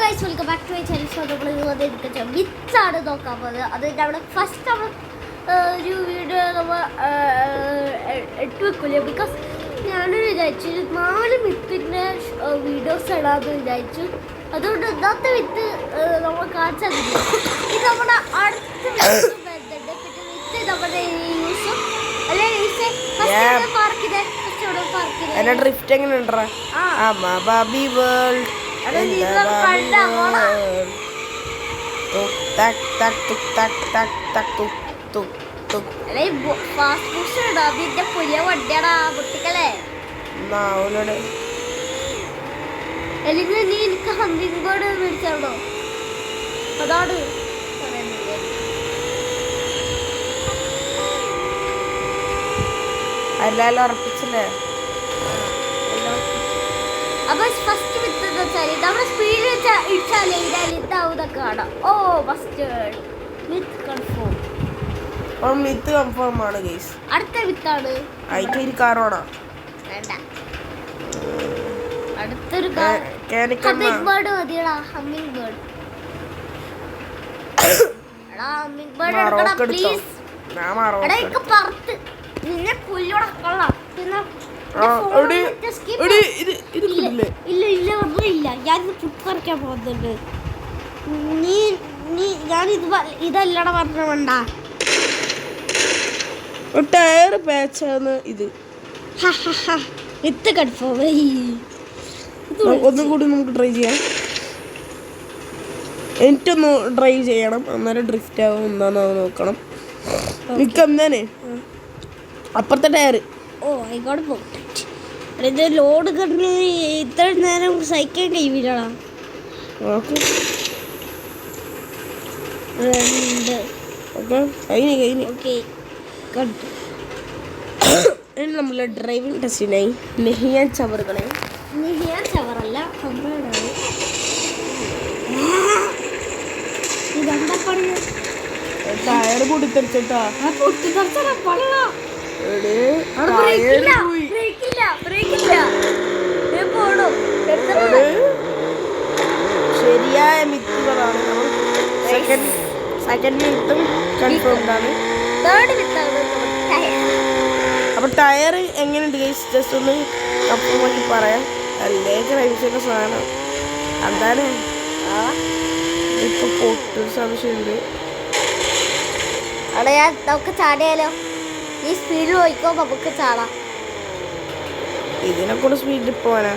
Guys welcome back to my channel. So നമ്മൾ മിത്താണ് നോക്കാൻ പോകുന്നത്. അത് നമ്മുടെ ഫസ്റ്റ് നമ്മൾ ഒരു വീഡിയോ നമ്മൾ ഇട്ട് വെക്കില്ല. ബിക്കോസ് ഞാനൊരു വിചാരിച്ചു 4 മിത്തിൻ്റെ വീഡിയോസ് ഇടാമെന്ന് വിചാരിച്ചു. അതുകൊണ്ട് ഇന്നത്തെ വിത്ത് നമ്മൾ കാണിച്ചാൽ ഇത് നമ്മുടെ അടുത്ത വരുന്നുണ്ട്. പിന്നെ വിത്ത് നമ്മുടെ യൂസും അല്ലെ പാർക്കിനെ ഡ്രിഫ്റ്റ് എങ്ങനെ ഉണ്ടോ? ബാബി വേൾഡ് പുതിയ വണ്ടിയാടാ കുട്ടികളെ. അല്ലെങ്കിൽ നീ എനിക്ക് ഹമ്മിങ് ബേർഡ് മേടിച്ചാണോ? അതാണ് എല്ലാരും ഉറപ്പിച്ചില്ലേ? അപ്പൊ ഫസ്റ്റ് വിത്ത് എന്ന് വെച്ചാൽ നമ്മുടെ സ്പീഡിൽ ഇടിച്ചാലേ ഇതാവുന്നൊക്കെ കാണാം. ഓ first myth confirm. Myth confirm ആണ് ഗയ്സ്. അടുത്ത വിത്താണ് കാറോണോ? വേണ്ട, അടുത്തൊരു ഹമ്മിങ് ബേർഡ് മതിയടാ. ഹമ്മിങ് ബേർഡ് ഹമ്മിങ് ബേർഡ് എടുക്കണം പ്ലീസ്. എടാ എനിക്ക് പറത്ത് നിന്നെ പുല്ലോടെ കൊള്ളാം. പിന്നെ ഇല്ല ഞാനിത് പുറത്തിറക്കാൻ പോകുന്നുണ്ട്. ഞാനിത് ഇതല്ലട പറഞ്ഞ വേണ്ട. ടയർ പാച്ചാണ് ഇത്. വിത്ത് കൺഫേം. ഒന്നും കൂടി നമുക്ക് ട്രൈ ചെയ്യാം. എനിക്കൊന്ന് ഡ്രൈവ് ചെയ്യണം, അന്നേരം ഡ്രിഫ്റ്റ് ആവും എന്താന്ന് നോക്കണം. മിക്ക എന്തേനെ അപ്പുറത്തെ ടയർ. ഓ ആയിക്കോട്ടെ പോട്ടെ. ഇത് ലോഡ് കിടന്ന് ഇത്ര നേരം സഹിക്കാൻ കഴിയില്ലടാ. നമ്മളെ ഡ്രൈവിംഗ് ടെസ്റ്റിനായി നെഹിയാൻ ചവറുകളെ. നെഹിയാൻ ചവറല്ല, ഹമ്പാണ്. ഇതെന്താ പണി? ടയർ പൊട്ടിത്തെറിച്ചിട്ടാ. ശരിയായ മിത്തുകളാണ്. സെക്കൻഡ് മിത്തും കൺഫേംഡ് ആണ്. അപ്പൊ ടയർ എങ്ങനെയുണ്ട് ഗൈസ്? ജസ്റ്റ് ഒന്ന് കപ്പുമാക്കി പറയാം. അല്ലേ കഴിച്ചിട്ട് സാധനം എന്താണ് ഇപ്പൊ പൊട്ടു സംശയമുണ്ട്. അവിടെ നമുക്ക് ചാടിയാലോ? ഈ സ്പീഡിൽ പോയിക്കോ, നമുക്ക് ചാടാം. ഇതിനെ കൂടെ സ്പീഡിൽ പോവാനാ?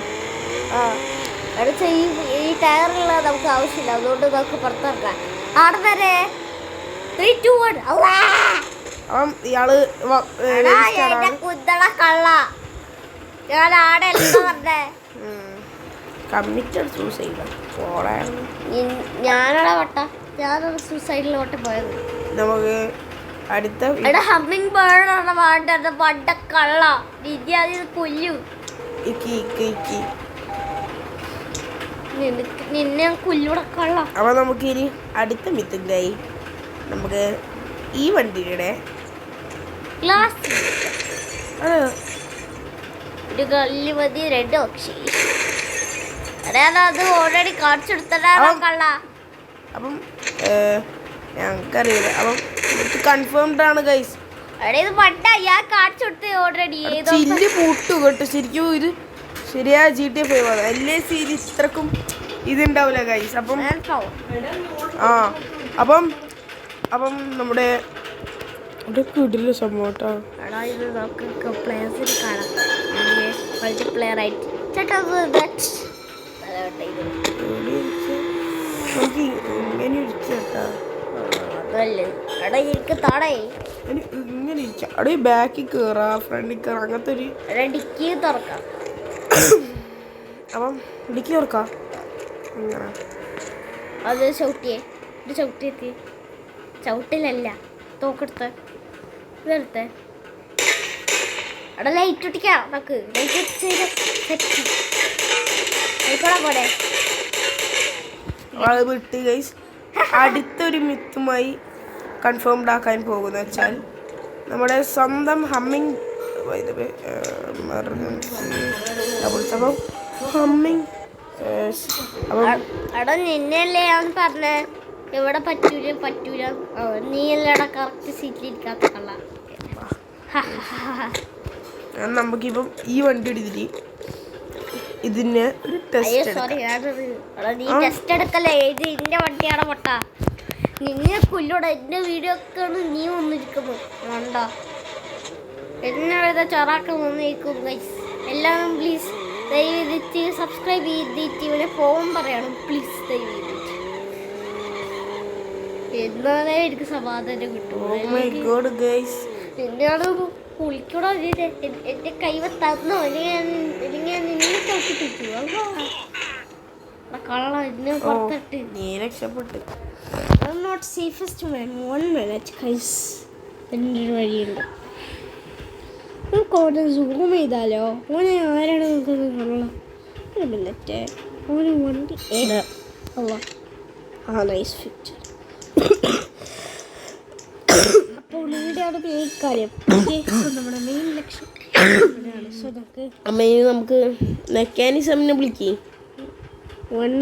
ഈ ടയറുള്ള നമുക്ക് ആവശ്യമില്ല, അതുകൊണ്ട് നമുക്ക് പുറത്തിറക്കാം. അവിടെ വരെ 3, 2, 1. ഇയാള് കുന്തള കള്ള. ഞാൻ ആടെ എന്താ പറഞ്ഞേ? Committed suicide. ഞാനവിടെ വട്ട ഞാനൊരു സൂസൈഡിൽ വട്ട പോയത്. നമുക്ക് അടുത്ത ഹമ്മിങ് ബേർഡാണ് വേണ്ടത്. വട്ട കള്ള വിദ്യാർത്ഥി കൊല്ലും. നിന്നെ കൊല്ലൂടെ കള്ള. അപ്പൊ നമുക്ക് ഇനി അടുത്ത മിത്തിൻ്റെയായി നമുക്ക് ഈ വണ്ടിയുടെ ഗ്ലാസ് ഒരു കല്ല് മതി. 2 പക്ഷി അത് ഓൾറെഡി കാണിച്ചെടുത്തതാണ് കള്ള. അപ്പം ഞങ്ങൾക്കറിയില്ല. അപ്പം കൺഫേംഡ് ആണ് ഗൈസ്. ഇത് പണ്ട ഞാൻ കാണിച്ചു കൊടുത്ത് ഓൾറെഡി. ചില്ല് പൂട്ടു കേട്ടോ. ശരിക്കും ഇത് ശരിയായ GTA 5 ആണ്. എല്ലാ സീരീസ് ഇത്രക്കും ഇതുണ്ടാവില്ല ഗൈസ്. അപ്പം അപ്പം നമ്മുടെ കിടില സംഭവം കേട്ടോ. ഇത് നമുക്ക് പ്ലേയേഴ്സിന് കാണാം. മൾട്ടിപ്ലെയർ ആയിട്ട് ഇങ്ങനെ ഇരിക്കട്ടാ. ഇങ്ങനെ ഇരിക്കാം. അവിടെ ബാക്കിൽ കയറാ, ഫ്രണ്ടിൽ കയറാം, അങ്ങനത്തെ ഒരു ഡിക്കി തുറക്കാം. അപ്പം ഡിക്കി തുറക്കാം. അത് ചവിട്ടിയെത്തി ചവിട്ടിലല്ല തോക്കെടുത്ത് ഇതെടുത്ത് അവിടെ ലൈറ്റ് ഒട്ടിക്കാം. നമുക്ക് പോലെ വിട്ട് ഗൈസ്. അടുത്തൊരു മിത്തുമായി കൺഫേംഡ് ആക്കാൻ പോകുന്ന വെച്ചാൽ നമ്മുടെ സ്വന്തം ഹമ്മിങ് ഹമ്മിങ് ഗൈസ് അപ്പം എടാ നിന്നെയല്ലേ ഞാൻ പറഞ്ഞേ ഇവിടെ പറ്റൂല നീ അല്ലേടാ കറക്റ്റ് സീറ്റിലിരിക്കാത്ത കള്ള. നമുക്കിപ്പം ഈ വണ്ടി എടുത്തിട്ട് ഇതിന് ഒരു അയ്യോ ടെസ്റ്റ് സോറി നീ ടെസ്റ്റ് എടുക്കല്ലേ, ഇത് എന്റെ വണ്ടിയാണ് പൊട്ട. നിന്നെ കൊല്ലൂടെ എന്റെ വീഡിയോ ഒക്കെ നീ വന്നിരിക്കുന്നു വേണ്ട എന്നോട് ചൊറാക്കം വന്നിരിക്കും ഗൈസ്. എല്ലാവരും പ്ലീസ് ദയവ് ചെയ്തിട്ട് സബ്സ്ക്രൈബ് ചെയ്തിട്ട് ഇവനെ ഫോൺ പറയണം പ്ലീസ് ദയവ് ചെയ്തിട്ട്. എന്നാലേ എനിക്ക് സമാധാനം കിട്ടും. എന്നോട് കുളിക്കണോ എന്റെ കൈവ തന്നോ അല്ലെങ്കിൽ ഞാൻ നിന്നെ തൊട്ടിട്ടിരിക്കും കള്ള എന്നെ പുറത്തിട്ട്. നീ രക്ഷപ്പെട്ട്. Not safest man 1 minute guys. എൻ്റെ ഒരു വഴിയുണ്ട്, നമുക്ക് ഓനെ സൂം ചെയ്താലോ? ഓനെ ആരാണ് നമുക്കൊന്ന് കാണണം. 1 minute ഓന് വണ്ടി നൈസ് ഫിറ്റ്. അപ്പോൾ ഇവിടെയാണ് മെയിൻ കാര്യം, നമ്മുടെ മെയിൻ ലക്ഷ്യം. സോ നമുക്ക് അമ്മയെ നമുക്ക് മെക്കാനിസമിനെ വിളിക്കേ. 1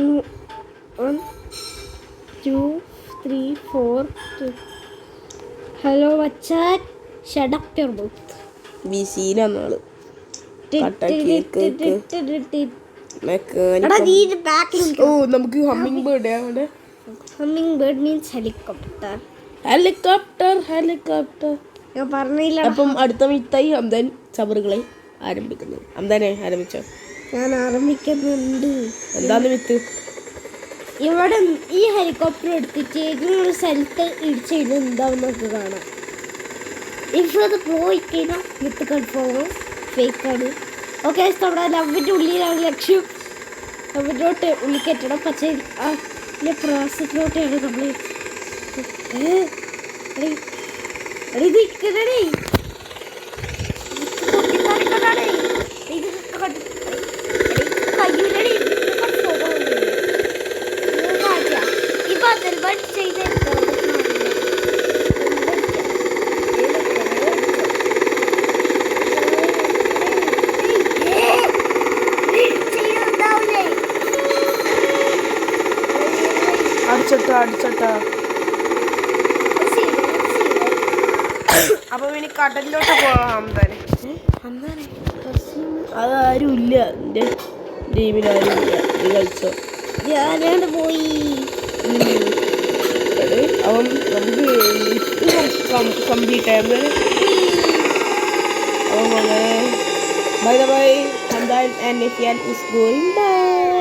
2 3 4 2. Hello Machan, shut up your mouth. ബിസിയിലാണ് ആള്. ഓ നമുക്ക് ഹമ്മിങ് ബേർഡ് അവിടെ. Humming bird means helicopter. Helicopter ഞാൻ പറഞ്ഞില്ല. അപ്പം അടുത്ത മിത്തായി അംദാൻ സബറുകളെ ആരംഭിക്കുന്നു. അംദാനെ ആരംഭിച്ചോ? ഞാൻ ആരംഭിക്കുന്നുണ്ട്. എന്താന്ന് വിത്ത്? ഇവിടെ ഈ ഹെലികോപ്റ്റർ എടുത്തിട്ട് ഏതെങ്കിലും ഒരു സ്ഥലത്ത് ഇടിച്ച് കഴിഞ്ഞാൽ എന്താവും നമുക്ക് കാണാം. ഇഫ് അത് പോയി കഴിഞ്ഞാൽ വിത്ത് കൺഫേം ഫേക്കാണ്. ഓക്കെ നമ്മുടെ ലവിൻ്റെ ഉള്ളിലാണ് ലക്ഷ്യം. ലവിലോട്ട് ഉള്ളി കെട്ടണം. പക്ഷേ അതിൻ്റെ പ്രാസത്തിലോട്ടാണ് നമ്മൾ ഇത് ഇക്കണേ കയ്യിലടി ഇപ്പൊ അതിൽ ചെയ്ത് അടിച്ചോട്ടാ. അപ്പൊ ഇനി കടലിലോട്ട് പോകാം. അതാരും ഇല്ല, എന്റെ ടീമിലാരും ഇല്ല. നീ കളിച്ചോ. ഞാനാണ് പോയി. അവൻ നമുക്ക് കംപ്ലീറ്റ് ആയ അവൻ അങ്ങനെ bye bye. And if is going bye.